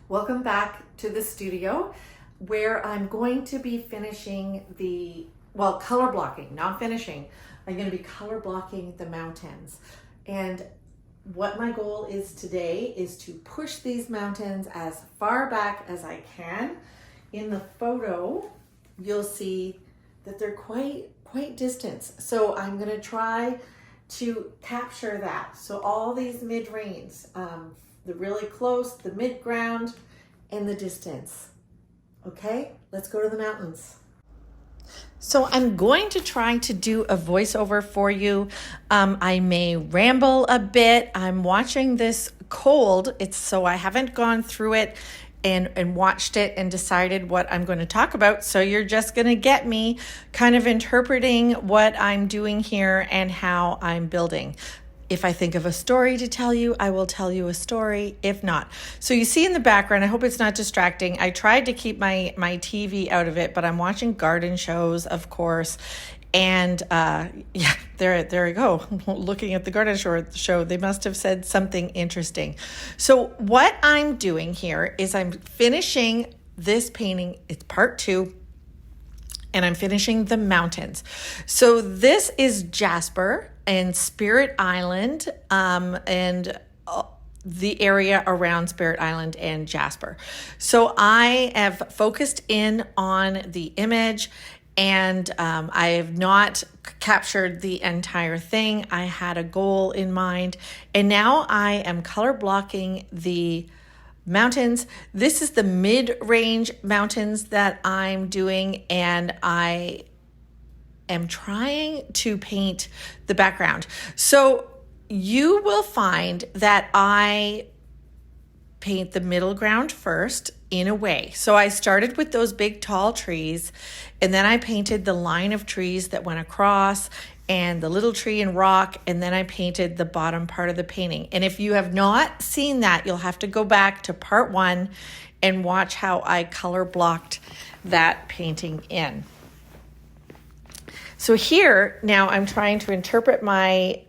Welcome back to the studio where I'm going to be finishing color blocking, not finishing. I'm going to be color blocking the mountains. And what my goal is today is to push these mountains as far back as I can. In the photo, you'll see that they're quite distant. So I'm going to try to capture that. So all these mid-ranges, the really close, the mid-ground, and the distance. Okay, let's go to the mountains. So I'm going to try to do a voiceover for you. I may ramble a bit. I'm watching this cold. So I haven't gone through it and watched it and decided what I'm going to talk about. So you're just going to get me kind of interpreting what I'm doing here and how I'm building. If I think of a story to tell you, I will tell you a story. If not. So you see in the background, I hope it's not distracting. I tried to keep my TV out of it, but I'm watching garden shows, of course. And yeah, there I go. Looking at the garden show, they must have said something interesting. So what I'm doing here is I'm finishing this painting. It's part 2. And I'm finishing the mountains. So this is Jasper and Spirit Island and the area around Spirit Island and Jasper. So I have focused in on the image and I have not captured the entire thing. I had a goal in mind and now I am color blocking the mountains. This is the mid-range mountains that I'm doing, and I am trying to paint the background. So you will find that I paint the middle ground first in a way. So I started with those big tall trees, and then I painted the line of trees that went across and the little tree and rock, and then I painted the bottom part of the painting. And if you have not seen that, you'll have to go back to part 1 and watch how I color blocked that painting in. So here, now I'm trying to interpret my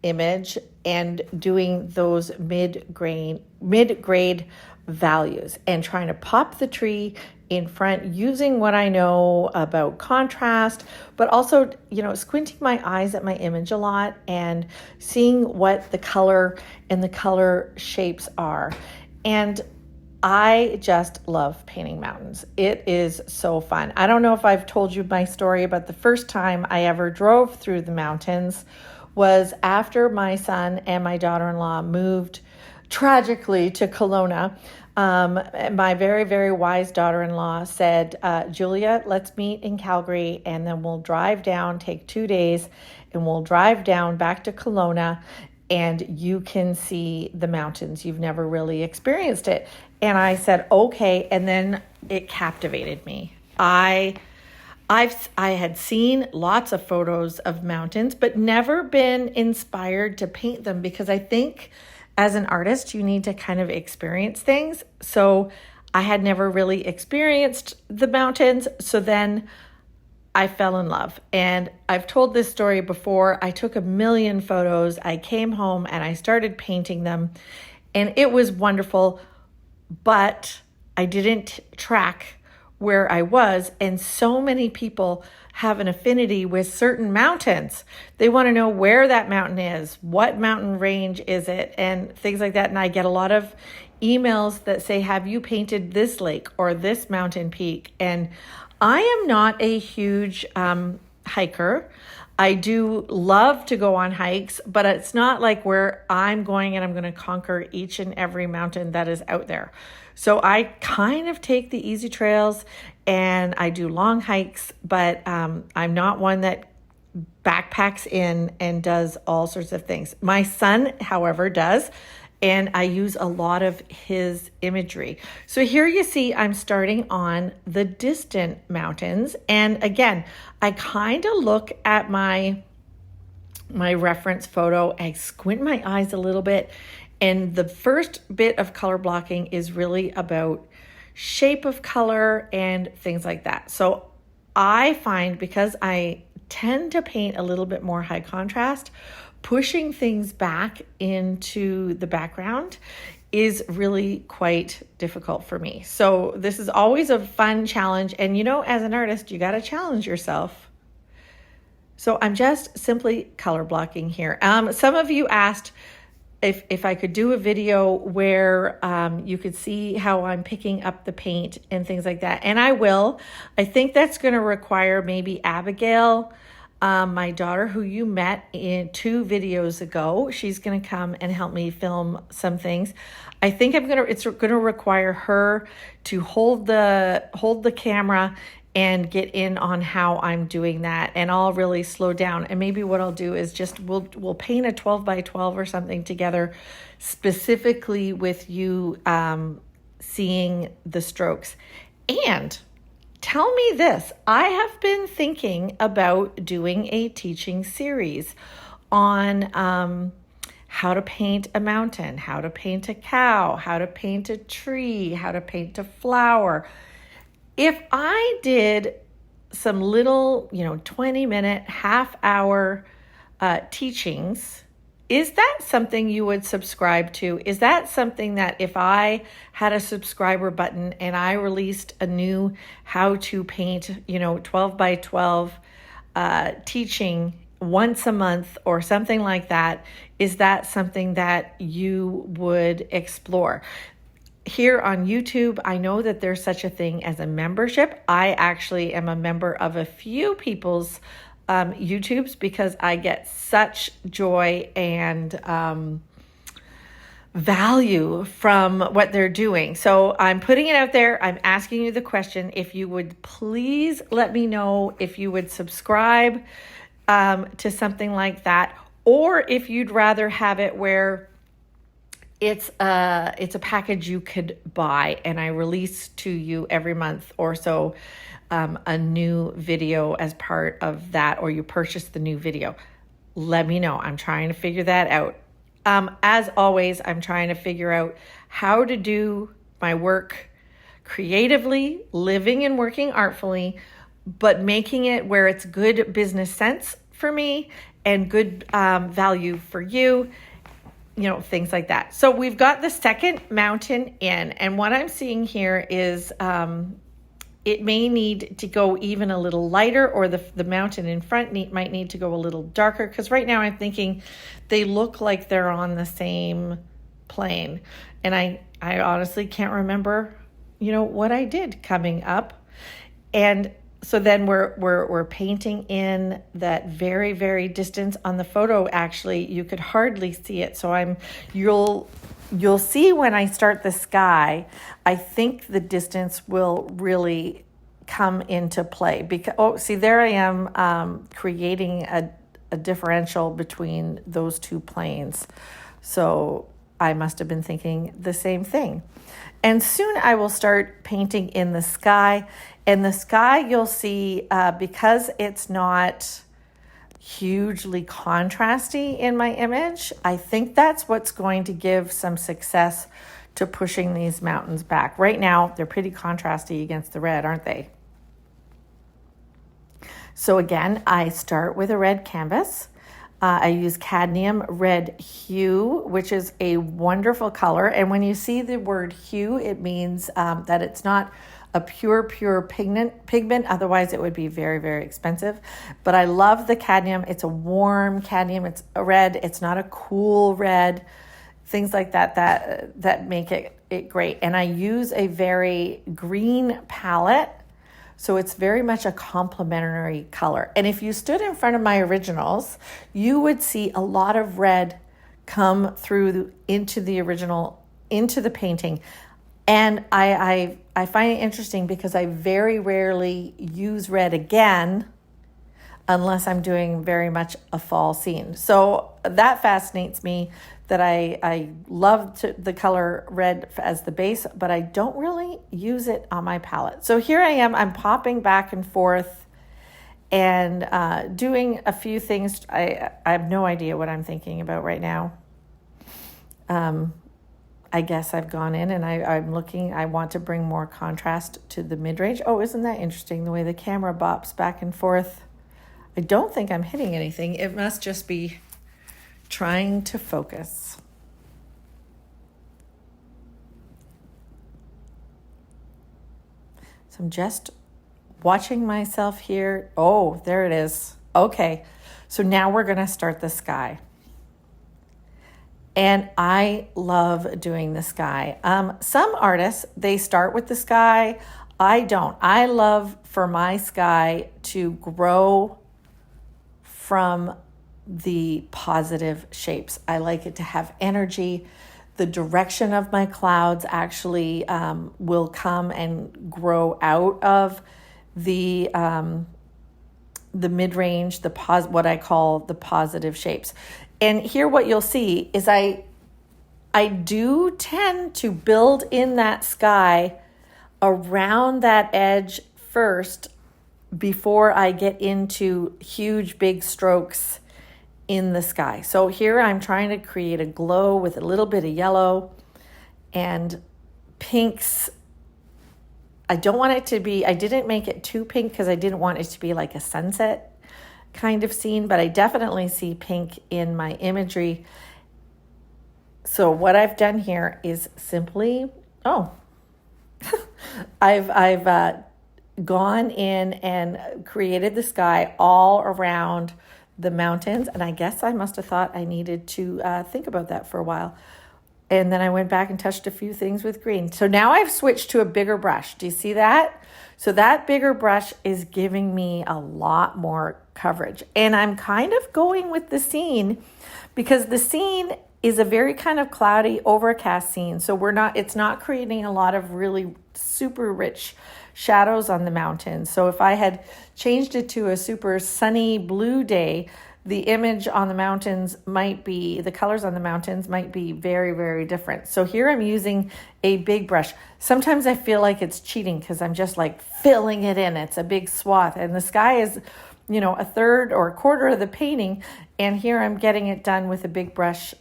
image and doing those mid-grade values and trying to pop the tree in front using what I know about contrast, but also, squinting my eyes at my image a lot and seeing what the color and the color shapes are. And I just love painting mountains. It is so fun. I don't know if I've told you my story, but the first time I ever drove through the mountains was after my son and my daughter-in-law moved tragically to Kelowna. My very, very wise daughter-in-law said, Julia, let's meet in Calgary and then we'll drive down, take 2 days, and we'll drive down back to Kelowna and you can see the mountains. You've never really experienced it. And I said, okay. And then it captivated me. I had seen lots of photos of mountains, but never been inspired to paint them because I think as an artist, you need to kind of experience things. So I had never really experienced the mountains. So then I fell in love. And I've told this story before. I took 1 million photos. I came home and I started painting them. And it was wonderful, but I didn't track where I was. And so many people have an affinity with certain mountains. They want to know where that mountain is, what mountain range is it, and things like that. And I get a lot of emails that say, have you painted this lake or this mountain peak? And I am not a huge hiker. I do love to go on hikes, but it's not like where I'm going and I'm going to conquer each and every mountain that is out there. So I kind of take the easy trails and I do long hikes, but I'm not one that backpacks in and does all sorts of things. My son, however, does, and I use a lot of his imagery. So here you see I'm starting on the distant mountains. And again, I kind of look at my reference photo, I squint my eyes a little bit, and the first bit of color blocking is really about shape of color and things like that. So I find, because I tend to paint a little bit more high contrast, pushing things back into the background is really quite difficult for me. So this is always a fun challenge. And as an artist, you got to challenge yourself. So I'm just simply color blocking here. Some of you asked if I could do a video where you could see how I'm picking up the paint and things like that. And I will. I think that's going to require maybe Abigail, my daughter, who you met in 2 videos ago. She's going to come and help me film some things. I think it's going to require her to hold the camera and get in on how I'm doing that, and I'll really slow down. And maybe what I'll do is just we'll paint a 12 by 12 or something together, specifically with you seeing the strokes. And tell me this, I have been thinking about doing a teaching series on how to paint a mountain, how to paint a cow, how to paint a tree, how to paint a flower. If I did some little, 20-minute, half-hour teachings, is that something you would subscribe to? Is that something that if I had a subscriber button and I released a new how to paint, 12 by 12 teaching once a month or something like that, is that something that you would explore? Here on YouTube, I know that there's such a thing as a membership. I actually am a member of a few people's YouTubes because I get such joy and value from what they're doing. So I'm putting it out there. I'm asking you the question. If you would please let me know if you would subscribe to something like that, or if you'd rather have it where it's a package you could buy and I release to you every month or so a new video as part of that, or you purchase the new video. Let me know. I'm trying to figure that out. As always, I'm trying to figure out how to do my work creatively, living and working artfully, but making it where it's good business sense for me and good value for you. Things like that. So we've got the second mountain in, and what I'm seeing here is it may need to go even a little lighter, or the mountain in front might need to go a little darker, because right now I'm thinking they look like they're on the same plane. And I honestly can't remember, what I did coming up. And so then we're painting in that very, very distance. On the photo, actually, you could hardly see it. So you'll see when I start the sky, I think the distance will really come into play. Because see, there I am creating a differential between those 2 planes. So I must have been thinking the same thing. And soon I will start painting in the sky. And the sky, you'll see, because it's not hugely contrasty in my image, I think that's what's going to give some success to pushing these mountains back. Right now, they're pretty contrasty against the red, aren't they? So again, I start with a red canvas. I use cadmium red hue, which is a wonderful color. And when you see the word hue, it means that it's not a pure pigment. Otherwise, it would be very, very expensive. But I love the cadmium. It's a warm cadmium. It's a red. It's not a cool red. Things like that make it great. And I use a very green palette. So it's very much a complementary color. And if you stood in front of my originals, you would see a lot of red come through into the painting. And I find it interesting because I very rarely use red again unless I'm doing very much a fall scene. So that fascinates me, that I love the color red as the base, but I don't really use it on my palette. So here I am, I'm popping back and forth and doing a few things. I have no idea what I'm thinking about right now. I guess I've gone in and I'm looking, I want to bring more contrast to the mid-range. Oh, isn't that interesting, the way the camera bops back and forth? I don't think I'm hitting anything. It must just be trying to focus. So I'm just watching myself here. Oh, there it is. Okay, so now we're gonna start the sky. And I love doing the sky. Some artists, they start with the sky. I don't. I love for my sky to grow from the positive shapes. I like it to have energy. The direction of my clouds actually will come and grow out of the mid-range, what I call the positive shapes. And here what you'll see is I do tend to build in that sky around that edge first before I get into huge big strokes in the sky. So here I'm trying to create a glow with a little bit of yellow and pinks. I don't want it to be, I didn't make it too pink because I didn't want it to be like a sunset kind of scene, but I definitely see pink in my imagery. So what I've done here is simply, I've gone in and created the sky all around the mountains, and I guess I must have thought I needed to think about that for a while. And then I went back and touched a few things with green. So now I've switched to a bigger brush. Do you see that? So that bigger brush is giving me a lot more coverage. And I'm kind of going with the scene because the scene is a very kind of cloudy, overcast scene. So it's not creating a lot of really super rich shadows on the mountains. So if I had changed it to a super sunny blue day, the image on the mountains the colors on the mountains might be very, very different. So here I'm using a big brush. Sometimes I feel like it's cheating because I'm just like filling it in. It's a big swath and the sky is, a third or a quarter of the painting. And here I'm getting it done with a big brush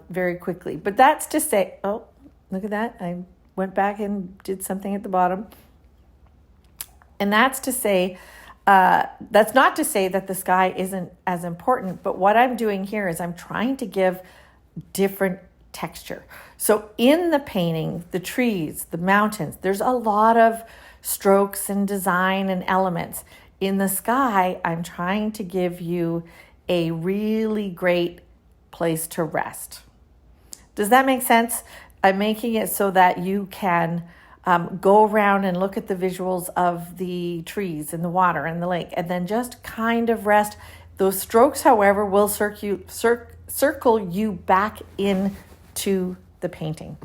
very quickly. But that's to say, oh, look at that. I went back and did something at the bottom. And that's to say, that's not to say that the sky isn't as important, but what I'm doing here is I'm trying to give different texture. So in the painting, the trees, the mountains, there's a lot of strokes and design and elements. In the sky, I'm trying to give you a really great place to rest. Does that make sense? I'm making it so that you can go around and look at the visuals of the trees and the water and the lake and then just kind of rest. Those strokes, however, will circle you back into the painting.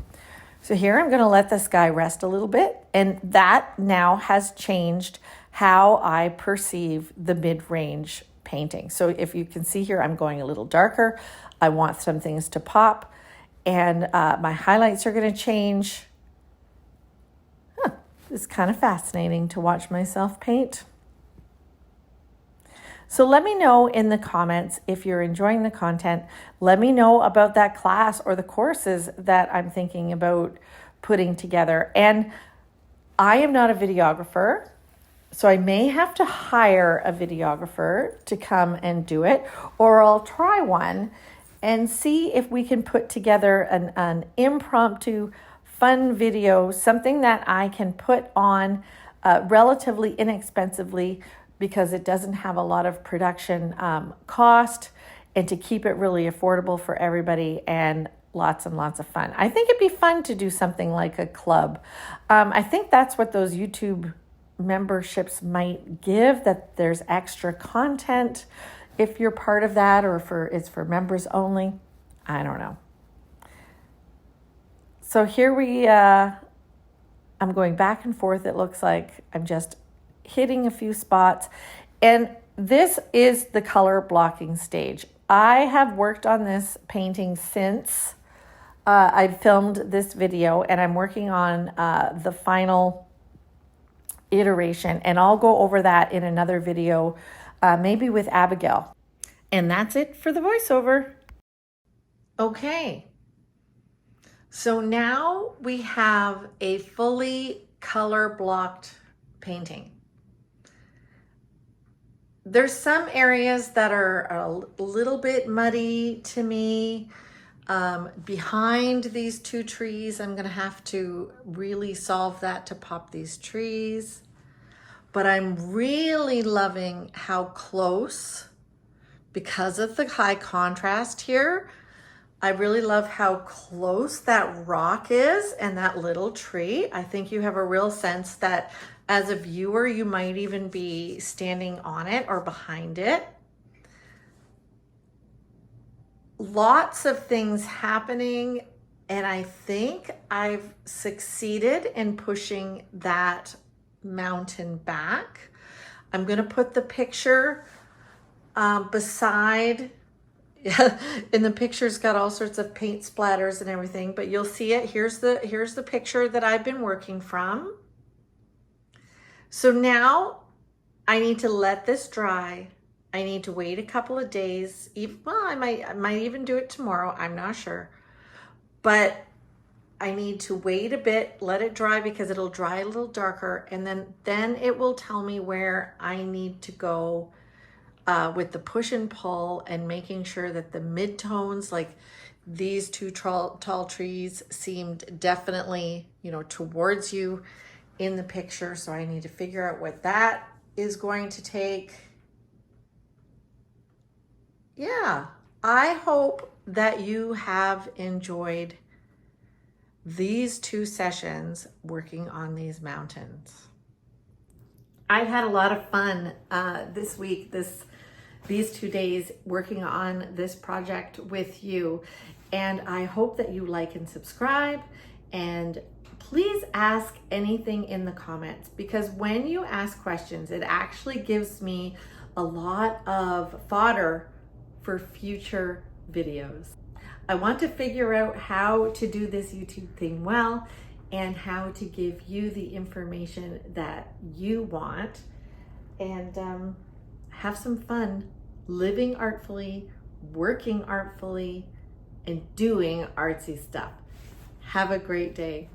So here I'm going to let this guy rest a little bit, and that now has changed how I perceive the mid-range painting. So if you can see here, I'm going a little darker. I want some things to pop, and my highlights are going to change. It's kind of fascinating to watch myself paint. So let me know in the comments if you're enjoying the content. Let me know about that class or the courses that I'm thinking about putting together. And I am not a videographer, so I may have to hire a videographer to come and do it, or I'll try one and see if we can put together an impromptu fun video, something that I can put on relatively inexpensively because it doesn't have a lot of production cost, and to keep it really affordable for everybody and lots of fun. I think it'd be fun to do something like a club. I think that's what those YouTube memberships might give, that there's extra content if you're part of that, or it's for members only. I don't know. So here I'm going back and forth. It looks like I'm just hitting a few spots. And this is the color blocking stage. I have worked on this painting since I filmed this video, and I'm working on the final iteration. And I'll go over that in another video, maybe with Abigail. And that's it for the voiceover. Okay. So now we have a fully color blocked painting. There's some areas that are a little bit muddy to me. Behind these two trees, I'm gonna have to really solve that to pop these trees. but I'm really loving how close, because of the high contrast here, I really love how close that rock is and that little tree. I think you have a real sense that as a viewer, you might even be standing on it or behind it. Lots of things happening, and I think I've succeeded in pushing that mountain back. I'm going to put the picture beside. And the picture's got all sorts of paint splatters and everything, but you'll see it. Here's the picture that I've been working from. So now I need to let this dry. I need to wait a couple of days. Well, I might even do it tomorrow. I'm not sure. But I need to wait a bit, let it dry, because it'll dry a little darker, and then it will tell me where I need to go with the push and pull, and making sure that the mid-tones, like these two tall trees, seemed definitely, towards you in the picture. So I need to figure out what that is going to take. Yeah, I hope that you have enjoyed these 2 sessions working on these mountains. I've had a lot of fun this week, these 2 days working on this project with you, and I hope that you like and subscribe, and please ask anything in the comments, because when you ask questions, it actually gives me a lot of fodder for future videos. I want to figure out how to do this YouTube thing well, and how to give you the information that you want, and have some fun living artfully, working artfully, and doing artsy stuff. Have a great day.